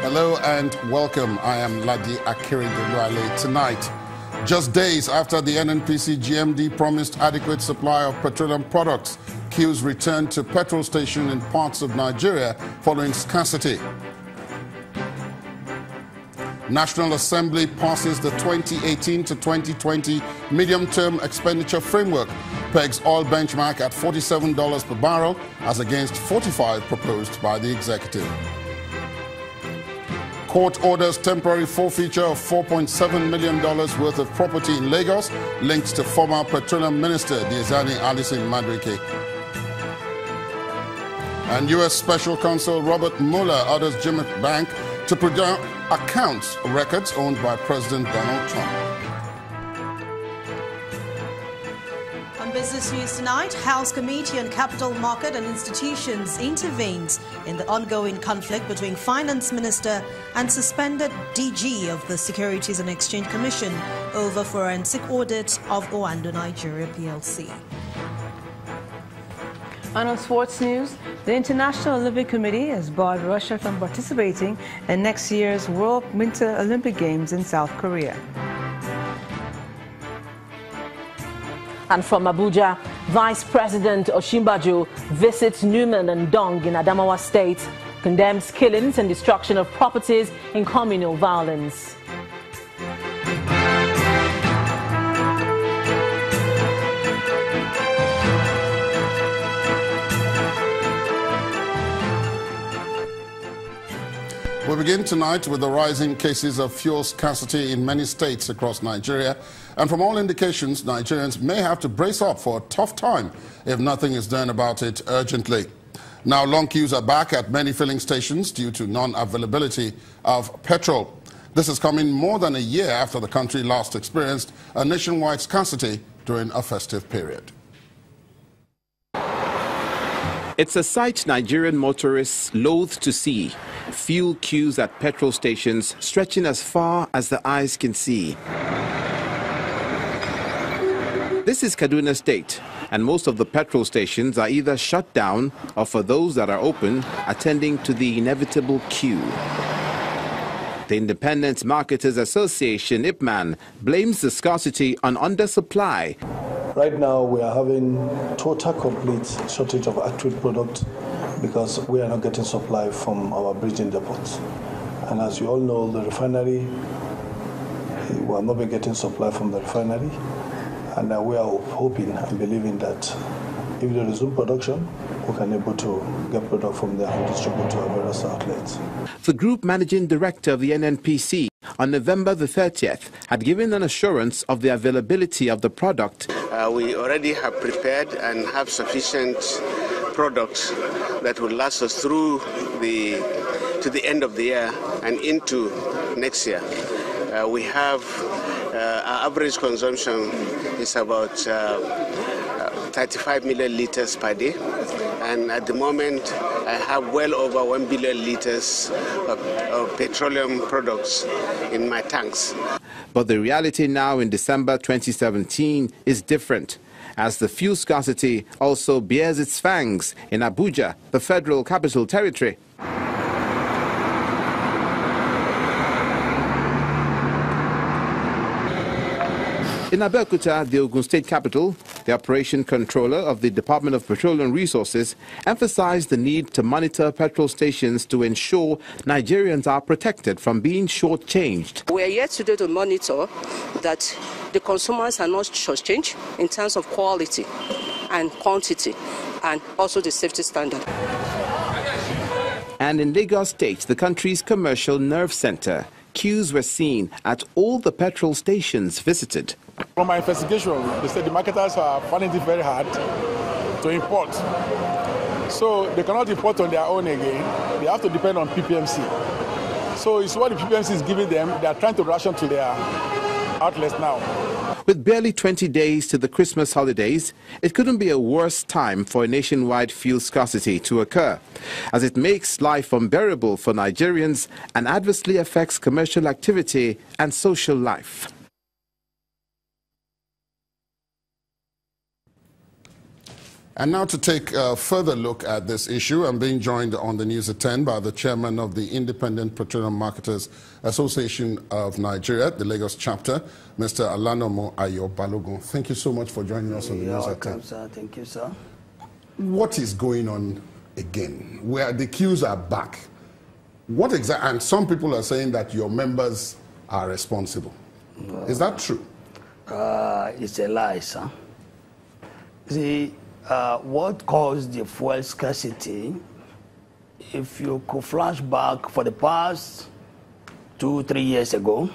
Hello and welcome. I am Ladi Akiri tonight. Just days after the NNPC GMD promised adequate supply of petroleum products, queues returned to petrol stations in parts of Nigeria following scarcity. National Assembly passes the 2018 to 2020 medium-term expenditure framework, pegs oil benchmark at $47 per barrel as against $45 proposed by the executive. Court orders temporary forfeiture of $4.7 million worth of property in Lagos linked to former Petroleum Minister Diezani Alison Madueke. And U.S. Special Counsel Robert Mueller orders Jimmy Bank to produce accounts records owned by President Donald Trump. On Business News tonight, House Committee on Capital Market and Institutions intervenes in the ongoing conflict between Finance Minister and suspended DG of the Securities and Exchange Commission over forensic audit of Oando Nigeria PLC. And on sports news, the International Olympic Committee has barred Russia from participating in next year's World Winter Olympic Games in South Korea. And from Abuja, Vice President Osinbajo visits Numan and Dong in Adamawa State, condemns killings and destruction of properties in communal violence. We begin tonight with the rising cases of fuel scarcity in many states across Nigeria. And from all indications, Nigerians may have to brace up for a tough time if nothing is done about it urgently. Now, long queues are back at many filling stations due to non-availability of petrol. This is coming more than a year after the country last experienced a nationwide scarcity during a festive period. It's a sight Nigerian motorists loathe to see. Fuel queues at petrol stations stretching as far as the eyes can see. This is Kaduna State, and most of the petrol stations are either shut down or, for those that are open, attending to the inevitable queue. The Independent Marketers Association, IPMAN, blames the scarcity on undersupply. Right now, we are having total complete shortage of accurate product because we are not getting supply from our bridging depots. And as you all know, the refinery, we have not been getting supply from the refinery. And we are hoping and believing that if they resume production, we can be able to get product from there and distribute to our various outlets. The Group Managing Director of the NNPC on November the 30th had given an assurance of the availability of the product. We already have prepared and have sufficient products that will last us through to the end of the year and into next year. We have our average consumption is about 35 million liters per day, and at the moment I have well over 1 billion liters of petroleum products in my tanks. But the reality now in December 2017 is different, as the fuel scarcity also bears its fangs in Abuja, the Federal Capital Territory. In Abeokuta, the Ogun State capital, the operation controller of the Department of Petroleum Resources emphasized the need to monitor petrol stations to ensure Nigerians are protected from being shortchanged. We are here today to monitor that the consumers are not shortchanged in terms of quality and quantity and also the safety standard. And in Lagos State, the country's commercial nerve center, queues were seen at all the petrol stations visited. From my investigation, they said the marketers are finding it very hard to import. So they cannot import on their own again. They have to depend on PPMC. So it's what the PPMC is giving them. They are trying to ration to their outlets now. With barely 20 days to the Christmas holidays, it couldn't be a worse time for a nationwide fuel scarcity to occur, as it makes life unbearable for Nigerians and adversely affects commercial activity and social life. And now to take a further look at this issue, I'm being joined on the news at 10 by the chairman of the Independent Petroleum Marketers Association of Nigeria, the Lagos chapter, Mr. Alanomo Ayo Balogun. Thank you so much for joining us on the news at 10. Sir. Thank you, sir. What is going on again? Where the queues are back. What exactly? And some people are saying that your members are responsible. Is that true? It's a lie, sir. See, what caused the fuel scarcity, if you could flash back for the past 2-3 years ago,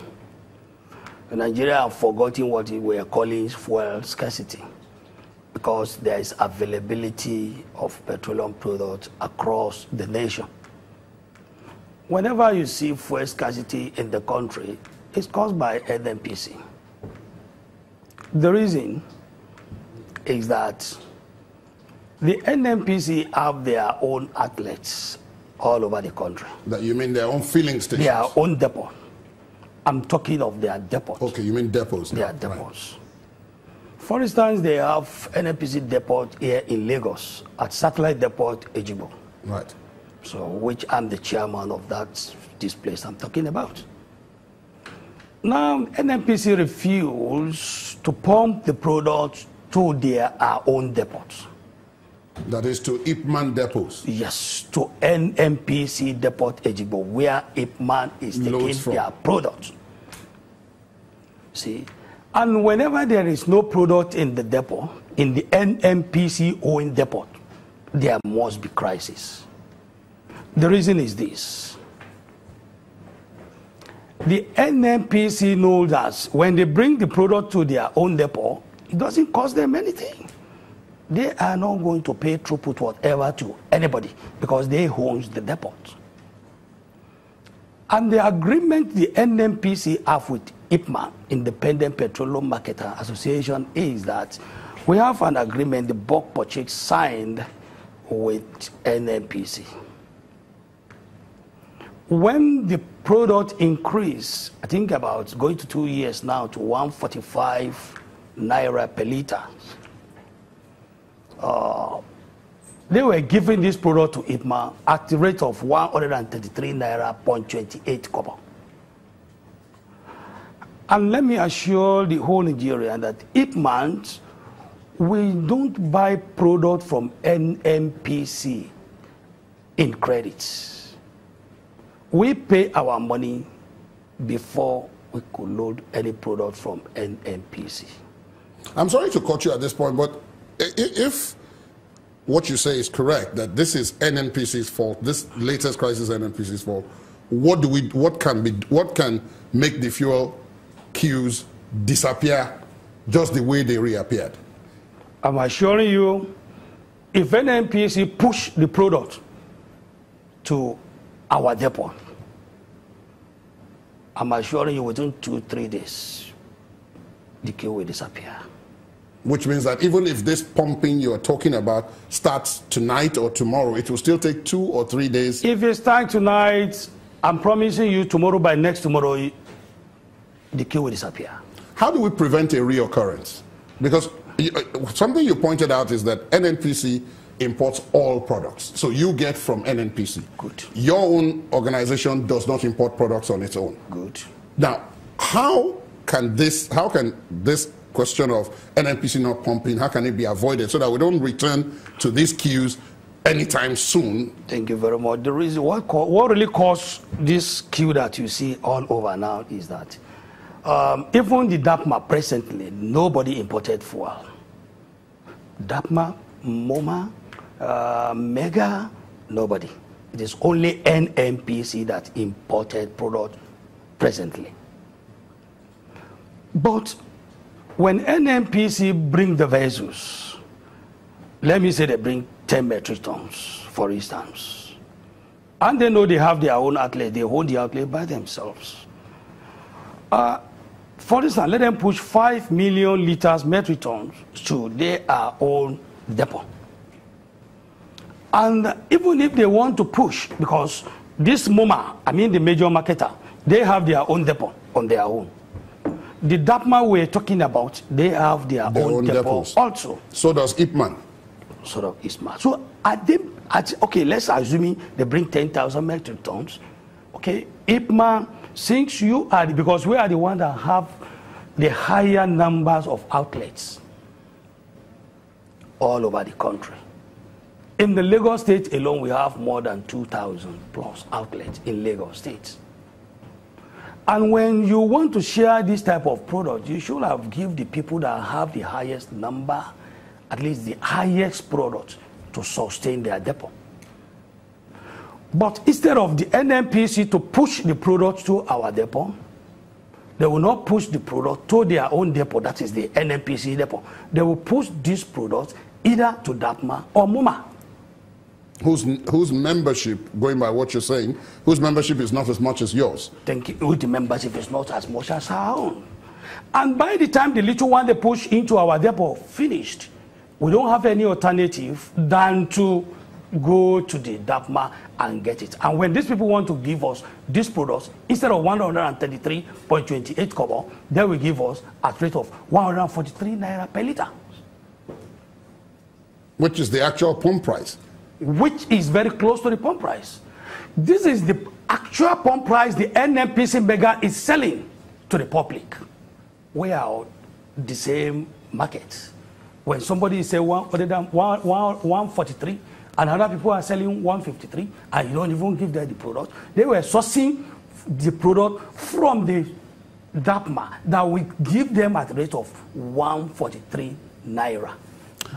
Nigeria have forgotten what we are calling fuel scarcity because there is availability of petroleum products across the nation. Whenever you see fuel scarcity in the country, it's caused by NNPC. The reason is that the NNPC have their own outlets all over the country. That you mean their own filling stations? Their own depot. I'm talking of their depots. Okay, you mean depots now. Their depots. Right. For instance, they have NNPC depot here in Lagos at Satellite Depot, Ejibo. Right. So, which I'm the chairman of this place I'm talking about. Now, NNPC refused to pump the product to their own depots. That is to Ipman depots? Yes, to NNPC depot Ejibo, where Ipman is taking their product. See, and whenever there is no product in the depot, in the NNPC owned depot, there must be crisis. The reason is this. The NNPC knows that when they bring the product to their own depot, it doesn't cost them anything. They are not going to pay throughput whatever to anybody because they own the depot. And the agreement the NNPC have with IPMA, Independent Petroleum Marketer Association, is that we have an agreement, the bulk purchase signed with NNPC. When the product increased, I think about going to 2 years now, to 145 naira per liter, they were giving this product to IPMA at the rate of 133 naira 0.28 kobo. And let me assure the whole Nigeria that IPMA, we don't buy product from NNPC in credits. We pay our money before we could load any product from NNPC. I'm sorry to cut you at this point, but if what you say is correct, that this is NNPC's fault, this latest crisis is NNPC's fault, what can make the fuel queues disappear just the way they reappeared? I'm assuring you, if NNPC push the product to our depot, I'm assuring you within 2-3 days, the queue will disappear. Which means that even if this pumping you're talking about starts tonight or tomorrow, it will still take 2 or 3 days? If it starts tonight, I'm promising you tomorrow, by next tomorrow, the queue will disappear. How do we prevent a reoccurrence? Because something you pointed out is that NNPC imports all products. So you get from NNPC. Good. Your own organization does not import products on its own. Good. Now, how can this question of NNPC not pumping, how can it be avoided so that we don't return to these queues anytime soon? Thank you very much. The reason what really caused this queue that you see all over now is that even the DAPMA presently, nobody imported fuel. DAPMA, MoMA, Mega, nobody. It is only NNPC that imported product presently. But when NNPC bring the vessels, let me say they bring 10 metric tons, for instance, and they know they have their own outlet, they hold the outlet by themselves. For instance, let them push 5 million liters metric tons to their own depot. And even if they want to push, because this MoMA, I mean the major marketer, they have their own depot on their own. The DAPMA we're talking about, they have their own depot also. So does IPMAN. sort of is mad. So okay, let's assume they bring 10,000 metric tons. Okay, IPMA, since you are, because we are the one that have the higher numbers of outlets all over the country. In the Lagos State alone, we have more than 2,000 plus outlets in Lagos State. And when you want to share this type of product, you should have given the people that have the highest number, at least the highest product, to sustain their depot. But instead of the NNPC to push the product to our depot, they will not push the product to their own depot, that is the NNPC depot. They will push this product either to DAPMA or MUMA. Whose membership, going by what you're saying, whose membership is not as much as yours? Thank you. The membership is not as much as our own. And by the time the little one they push into our depot finished, we don't have any alternative than to go to the DAPMA and get it. And when these people want to give us these products, instead of 133.28 kobo, they will give us at rate of 143 naira per liter. Which is the actual pump price. Which is very close to the pump price. This is the actual pump price the NNPC mega is selling to the public. We are the same market. When somebody is saying 143, and other people are selling 153, and you don't even give them the product, they were sourcing the product from the DAPMA that we give them at the rate of 143 naira.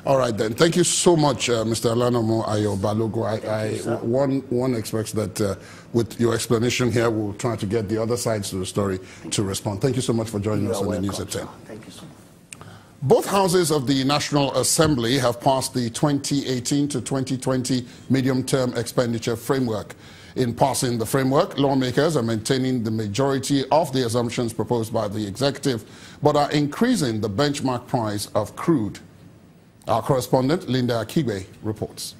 All right, then. Thank you so much, Mr. Alanomo Ayo Balogo. One expects that with your explanation here, we'll try to get the other sides to the story to respond. Thank you so much for joining us on the News at 10. Thank you so much. Both houses of the National Assembly have passed the 2018 to 2020 medium-term expenditure framework. In passing the framework, lawmakers are maintaining the majority of the assumptions proposed by the executive, but are increasing the benchmark price of crude. Our correspondent, Linda Akibe, reports.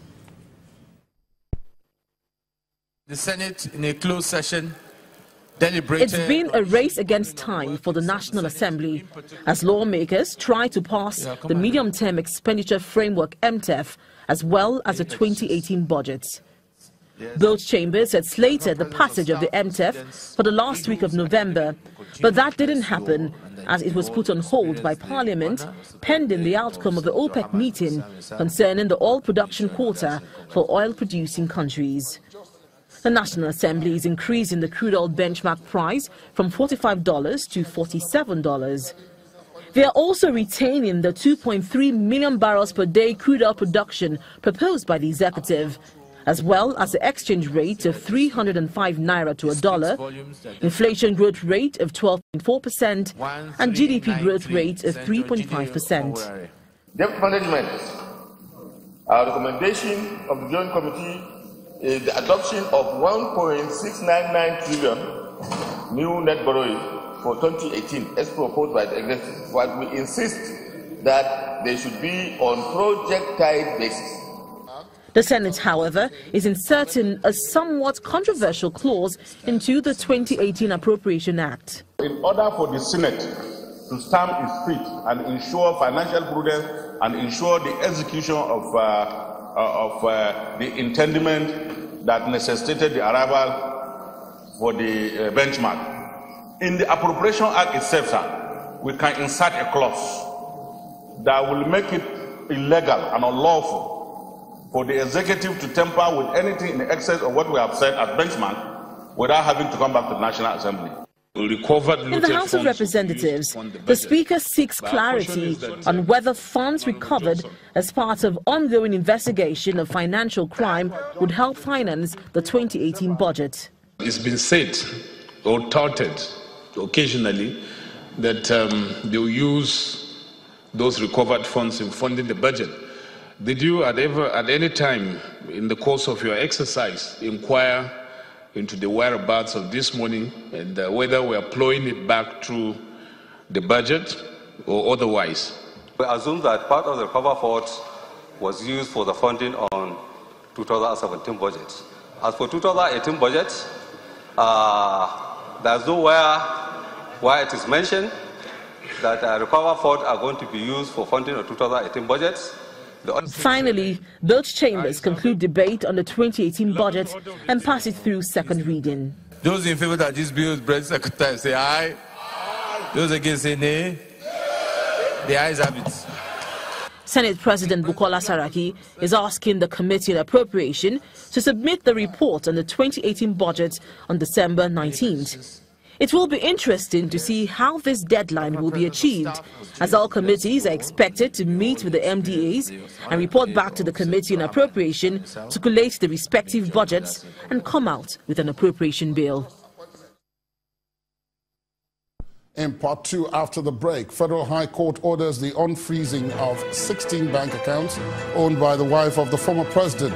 The Senate, in a closed session, deliberated. It's been a race against time for the National Assembly as lawmakers try to pass the Medium-Term Expenditure Framework (MTEF) as well as the 2018 budget. Both chambers had slated the passage of the MTEF for the last week of November, but that didn't happen as it was put on hold by Parliament pending the outcome of the OPEC meeting concerning the oil production quota for oil-producing countries. The National Assembly is increasing the crude oil benchmark price from $45 to $47. They are also retaining the 2.3 million barrels per day crude oil production proposed by the executive, as well as the exchange rate of 305 naira to $1, inflation growth rate of 12.4%, and GDP growth rate of 3.5%. Debt management. Our recommendation of the Joint Committee is the adoption of 1.699 trillion new net borrowing for 2018 as proposed by the executive. But we insist that they should be on project-tied basis. The Senate, however, is inserting a somewhat controversial clause into the 2018 Appropriation Act. In order for the Senate to stamp its feet and ensure financial prudence and ensure the execution of the intendment that necessitated the arrival for the benchmark, in the Appropriation Act itself, sir, we can insert a clause that will make it illegal and unlawful for the executive to tamper with anything in excess of what we have said as benchmark without having to come back to the National Assembly. In the House of Representatives, the Speaker seeks clarity on whether funds recovered as part of ongoing investigation of financial crime would help finance the 2018 budget. It's been said or touted occasionally that they'll use those recovered funds in funding the budget. Did you at any time in the course of your exercise inquire into the whereabouts of this money and whether we are plowing it back through the budget or otherwise? We assume that part of the recovery funds was used for the funding on 2017 budget. As for 2018 budget, there's nowhere where it is mentioned that recovery funds are going to be used for funding of 2018 budgets. Finally, both chambers conclude debate on the 2018 budget and pass it through second reading. Those in favor that this bill is brought to secretary say aye. Those against say nay. The ayes have it. Senate President Bukola Saraki is asking the Committee on Appropriation to submit the report on the 2018 budget on December 19th. It will be interesting to see how this deadline will be achieved, as all committees are expected to meet with the MDAs and report back to the Committee on Appropriation to collate the respective budgets and come out with an appropriation bill. In part two, after the break, Federal High Court orders the unfreezing of 16 bank accounts owned by the wife of the former president.